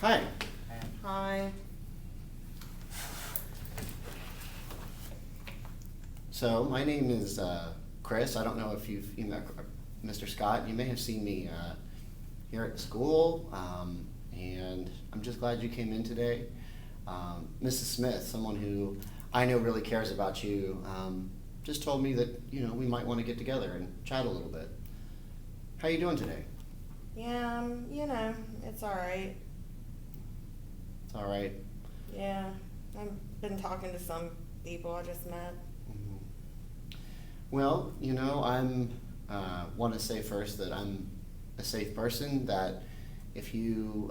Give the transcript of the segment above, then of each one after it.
Hi. Hi. So my name is Chris. I don't know if you met Mr. Scott. You may have seen me here at the school, and I'm just glad you came in today. Mrs. Smith, someone who I know really cares about you, just told me that we might want to get together and chat a little bit. How you doing today? Yeah, it's alright. It's all right. Yeah, I've been talking to some people I just met. Mhm. Well, I'm want to say first that I'm a safe person. That if you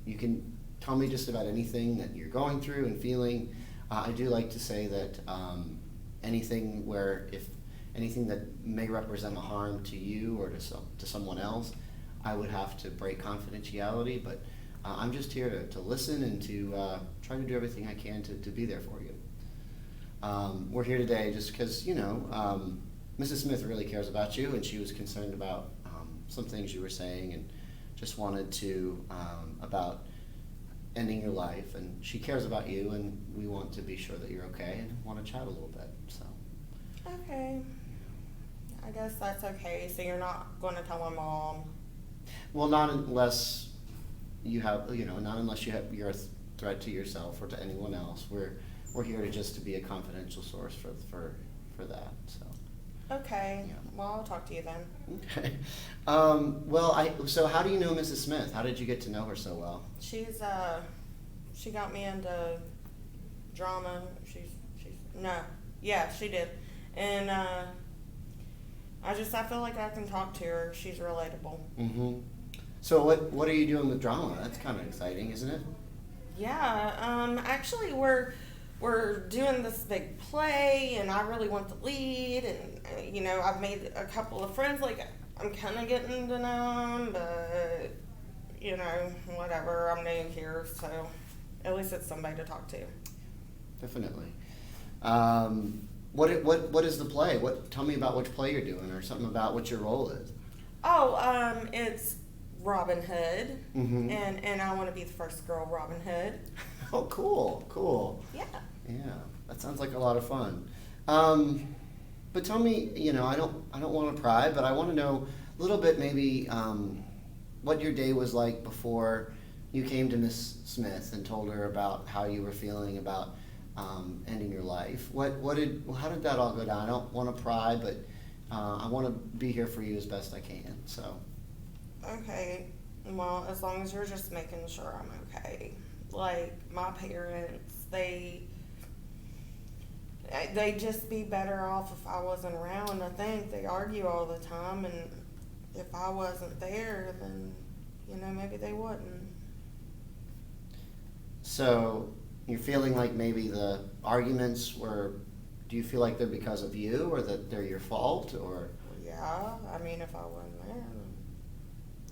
can tell me just about anything that you're going through and feeling. I do like to say that if anything that may represent a harm to you or to someone else, I would have to break confidentiality. But I'm just here to listen and to try to do everything I can to be there for you. We're here today just because, Mrs. Smith really cares about you, and she was concerned about some things you were saying and just wanted to, about ending your life. And she cares about you, and we want to be sure that you're okay and want to chat a little bit. So, Okay. I guess that's okay. So you're not going to tell my mom? well, not unless not unless you're a threat to yourself or to anyone else. We're here to be a confidential source for that. So. Okay. Yeah. Well, I'll talk to you then. Okay. So how do you know Mrs. Smith? How did you get to know her so well? She got me into drama. She did. And, I feel like I can talk to her. She's relatable. Mm-hmm. So what are you doing with drama? That's kind of exciting, isn't it? Yeah, actually we're doing this big play and I really want the lead and, I've made a couple of friends, like, I'm kind of getting to know them, but, whatever, I'm new here, so at least it's somebody to talk to. Definitely. What is the play? Tell me about which play you're doing, or something about what your role is. Oh, it's Robin Hood, Mm-hmm. and I want to be the first girl Robin Hood. Oh, cool. Yeah. Yeah, that sounds like a lot of fun. But tell me, I don't want to pry, but I want to know a little bit, maybe, what your day was like before you came to Miss Smith and told her about how you were feeling about ending your life. How did that all go down? I don't want to pry, but I want to be here for you as best I can. So. Okay, well, as long as you're just making sure I'm okay. Like, my parents, they'd just be better off if I wasn't around. I think they argue all the time, and if I wasn't there, then, maybe they wouldn't. So you're feeling like maybe the arguments do you feel like they're because of you, or that they're your fault, or? Yeah, I mean, if I wasn't there, then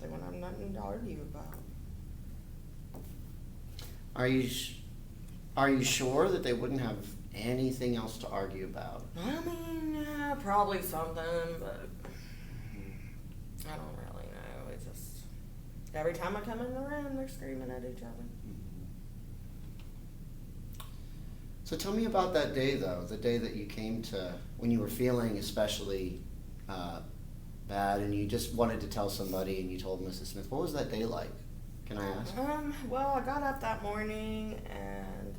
they wouldn't have nothing to argue about. Are you sure that they wouldn't have anything else to argue about? I mean, yeah, probably something, but I don't really know. It's just every time I come in the room, they're screaming at each other. So tell me about that day, though, the day that you came when you were feeling especially bad and you just wanted to tell somebody and you told Mrs. Smith. What was that day like? Can I ask? Well, I got up that morning and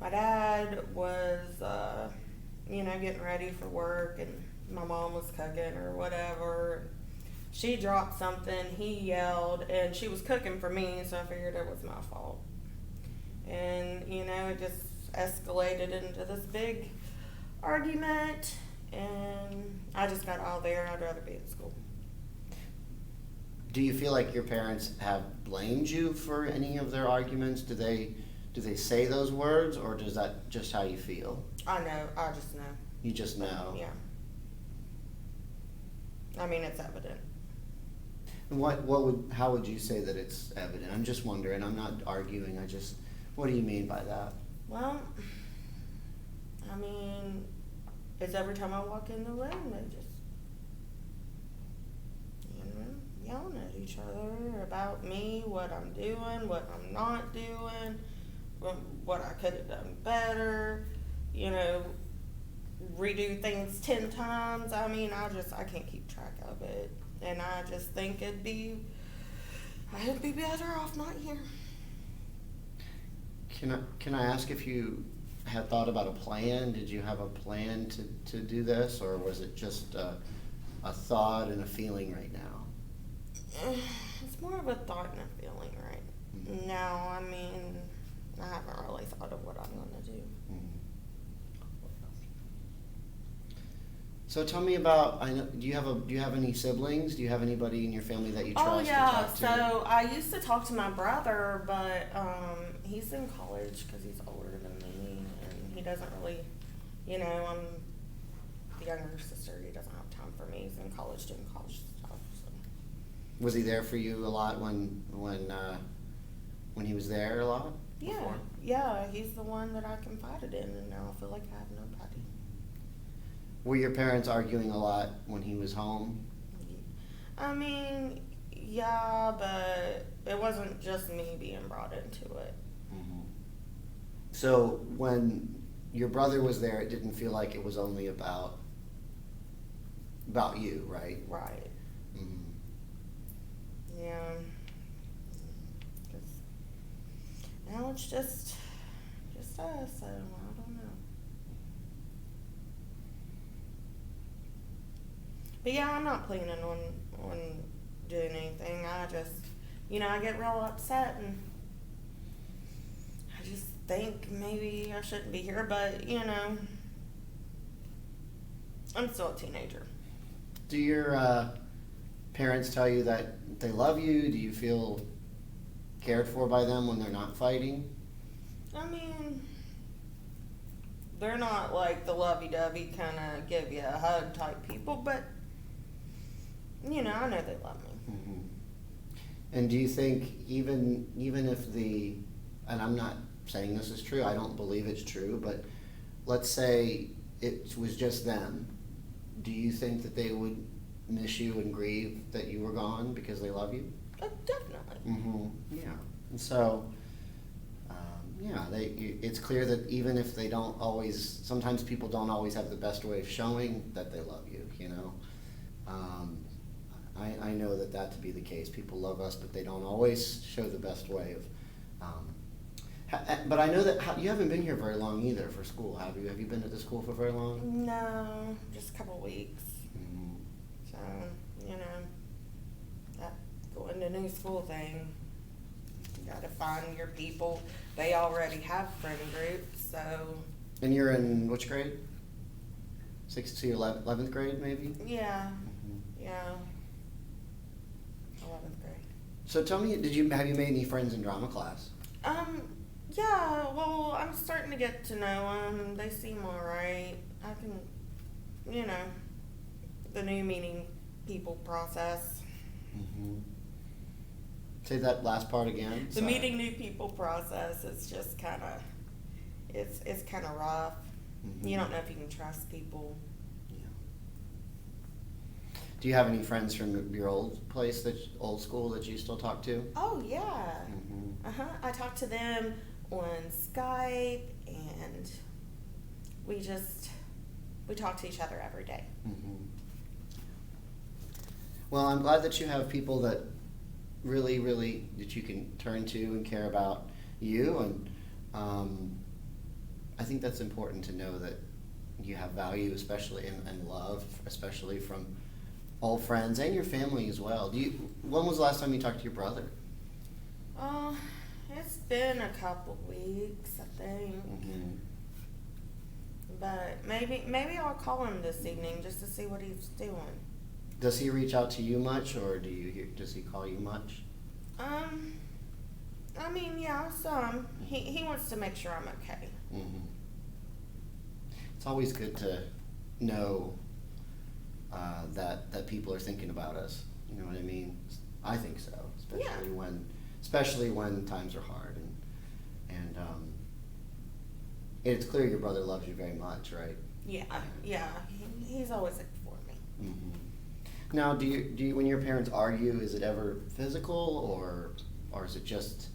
my dad was, getting ready for work, and my mom was cooking or whatever. She dropped something, he yelled, and she was cooking for me, so I figured it was my fault. And, it just escalated into this big argument, and I just got out of there. I'd rather be at school. Do you feel like your parents have blamed you for any of their arguments? Do they say those words, or is that just how you feel? I know. I just know. You just know. Yeah. I mean, it's evident. And how would you say that it's evident? I'm just wondering. I'm not arguing. What do you mean by that? Well, I mean, it's every time I walk in the room, they just, yelling at each other about me, what I'm doing, what I'm not doing, what I could have done better, you know, redo things 10 times. I mean, I can't keep track of it. And I just think I'd be better off not here. Can I ask if you had thought about a plan? Did you have a plan to do this, or was it just a thought and a feeling right now? It's more of a thought and a feeling right now. I mean, I haven't really thought of what I'm going to do. So tell me about. Do you have any siblings? Do you have anybody in your family that you trust Oh to yeah, talk to? so I used to talk to my brother, but he's in college because he's older than me, and he doesn't really, you know, I'm the younger sister. He doesn't have time for me. He's in college doing college stuff. So. Was he there for you a lot when he was there a lot? Yeah, before? yeah, he's the one that I confided in, and now I feel like I have nobody. Were your parents arguing a lot when he was home? I mean, yeah, but it wasn't just me being brought into it. Mm-hmm. So when your brother was there, it didn't feel like it was only about you, right? Right. Mm-hmm. Yeah. 'Cause now it's just us, so I don't know. But yeah, I'm not planning on doing anything. I just, you know, I get real upset and I just think maybe I shouldn't be here, but you know, I'm still a teenager. Do your parents tell you that they love you? Do you feel cared for by them when they're not fighting? I mean, they're not like the lovey-dovey kind of give you a hug type people, but you know, I know they love me. Mm-hmm. And do you think even if and I'm not saying this is true, I don't believe it's true, but let's say it was just them, do you think that they would miss you and grieve that you were gone because they love you? Definitely. Mm-hmm. Yeah. And so, it's clear that even if they don't always, sometimes people don't always have the best way of showing that they love you, you know. I know that to be the case. People love us, but they don't always show the best way of. But I know that you haven't been here very long either for school, have you? Have you been at the school for very long? No, just a couple weeks. Mm-hmm. So, you know, that going to new school thing, you gotta find your people. They already have friend groups, so. And you're in which grade? 6th to 11th grade, maybe? Yeah, Mm-hmm. yeah. 11th grade. So tell me, have you made any friends in drama class? Yeah, well, I'm starting to get to know them. They seem alright. I can, you know, the new meeting people process. Mm-hmm. Say that last part again. The Sorry. meeting new people process is just kind of, it's kind of rough. Mm-hmm. You don't know if you can trust people. Yeah. Do you have any friends from your old place, old school, that you still talk to? Oh yeah. Mm-hmm. I talk to them on Skype, and we talk to each other every day. Mm-hmm. Well, I'm glad that you have people that really, really, that you can turn to and care about you, and I think that's important to know that you have value, especially and love, especially from old friends and your family as well. When was the last time you talked to your brother? It's been a couple weeks, I think. Mm-hmm. But maybe I'll call him this evening just to see what he's doing. Does he reach out to you much, or does he call you much? I mean, yeah, some. He wants to make sure I'm okay. Mm-hmm. It's always good to know that people are thinking about us. You know what I mean? I think so, especially when times are hard, and it's clear your brother loves you very much, right? Yeah. He's always there for me. Mm-hmm. Now, do you when your parents argue, is it ever physical, or is it just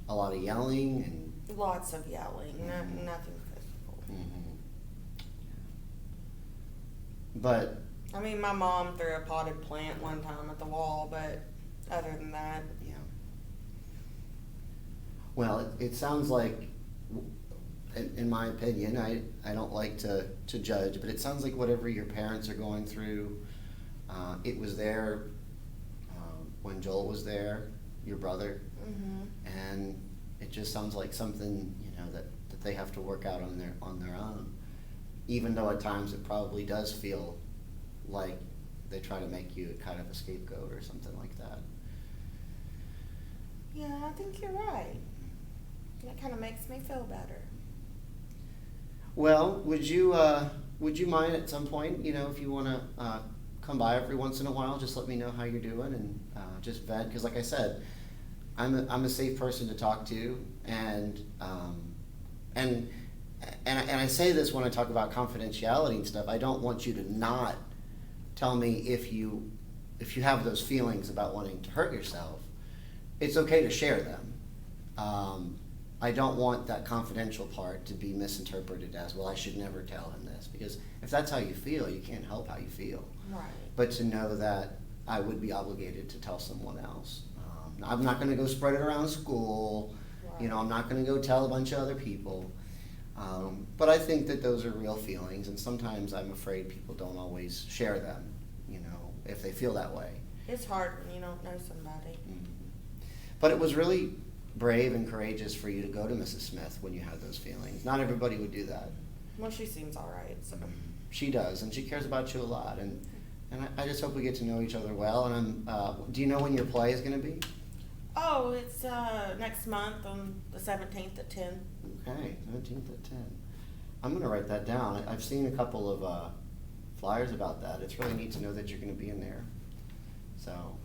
a lot of yelling and? Lots of yelling, nothing physical. Mhm. But I mean, my mom threw a potted plant one time at the wall, but other than that, yeah. Well, it sounds like, in my opinion, I don't like to judge, but it sounds like whatever your parents are going through, it was there when Joel was there, your brother, and it just sounds like something, that they have to work out on their own. Even though at times it probably does feel like they try to make you kind of a scapegoat or something like that. yeah, I think you're right. That kind of makes me feel better. Well, would you mind at some point, if you want to come by every once in a while, just let me know how you're doing and just vent, because like I said, I'm a safe person to talk to, and I say this when I talk about confidentiality and stuff. I don't want you to not tell me if you have those feelings about wanting to hurt yourself. It's okay to share them. I don't want that confidential part to be misinterpreted as, well, I should never tell him this, because if that's how you feel, you can't help how you feel. Right. But to know that I would be obligated to tell someone else. I'm not going to go spread it around school. Right. I'm not going to go tell a bunch of other people. But I think that those are real feelings, and sometimes I'm afraid people don't always share them, if they feel that way. It's hard when you don't know somebody. But it was really brave and courageous for you to go to Mrs. Smith when you had those feelings. Not everybody would do that. Well, she seems all right, so. She does, and she cares about you a lot. And I just hope we get to know each other well. And do you know when your play is going to be? Oh, it's next month on the 17th at 10. Okay, 17th at 10. I'm going to write that down. I've seen a couple of flyers about that. It's really neat to know that you're going to be in there. So,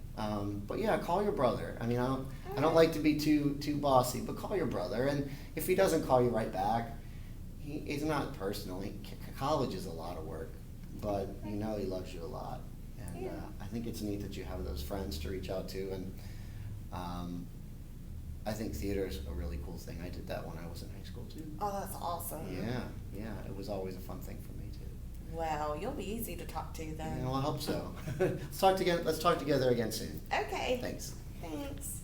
but yeah, call your brother. I mean, I don't like to be too bossy, but call your brother. And if he doesn't call you right back, he's not personal. College is a lot of work, but he loves you a lot. And Yeah. I think it's neat that you have those friends to reach out to. And I think theater is a really cool thing. I did that when I was in high school too. Oh, that's awesome. Yeah, it was always a fun thing for me too. Well, you'll be easy to talk to then. I hope so. Let's talk together again soon. Okay. Thanks. Thanks.